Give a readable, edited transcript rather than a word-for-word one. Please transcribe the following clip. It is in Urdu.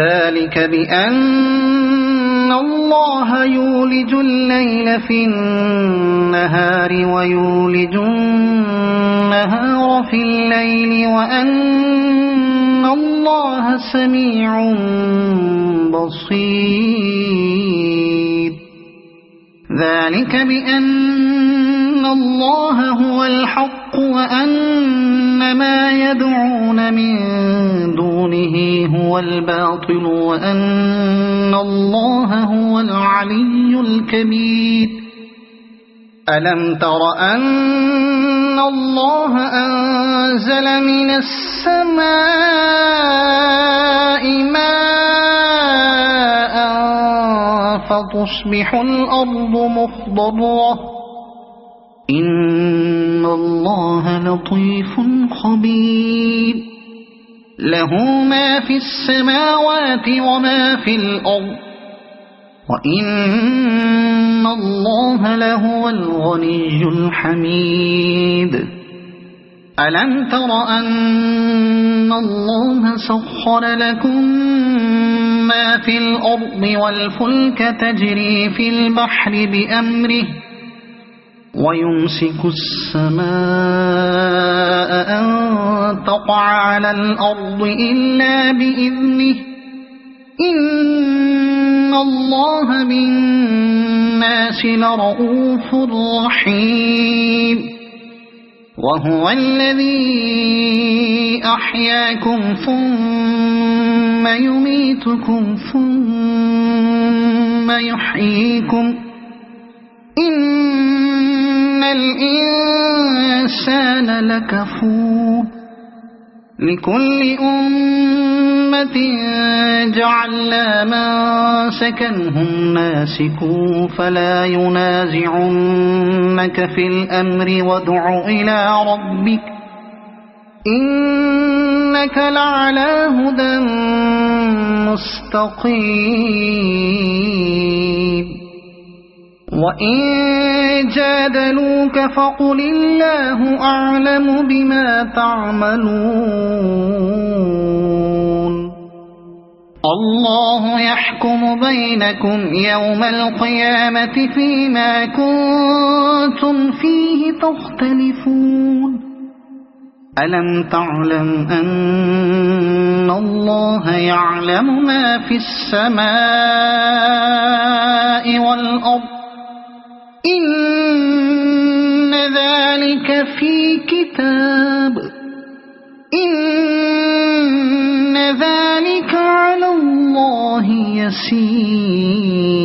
ذلك بأن الله يولج الليل في النهار ويولج النهار في الليل وأن الله سميع بصير ذلك بأن الله هو الحق وأن ما يدعون من دونه هو الباطل وأن الله هو العلي الكبير ألم تر أن الله أنزل من السماء ماء فتصبح الأرض مخضرة إن الله لطيف خبير له ما في السماوات وما في الأرض وإن الله لهو الغني الحميد ألم تر أن الله سخر لكم ما في الأرض والفلك تجري في البحر بأمره ويمسك السماء أن تقع على الأرض إلا بإذنه إن الله بالناس لرؤوف رحيم وهو الذي أحياكم ثم يميتكم ثم يحييكم إن الإنسان لكفور لكل أمة جعلنا منسكا هم ناسكوه فلا ينازعنك في الأمر وادع إلى ربك إنك لعلى هدى مستقيم وإن جادلوك فقل الله أعلم بما تعملون الله يحكم بينكم يوم القيامة فيما كنتم فيه تختلفون ألم تعلم أن الله يعلم ما في السماء والأرض إن ذلك في كتاب إن ذلك على الله يسير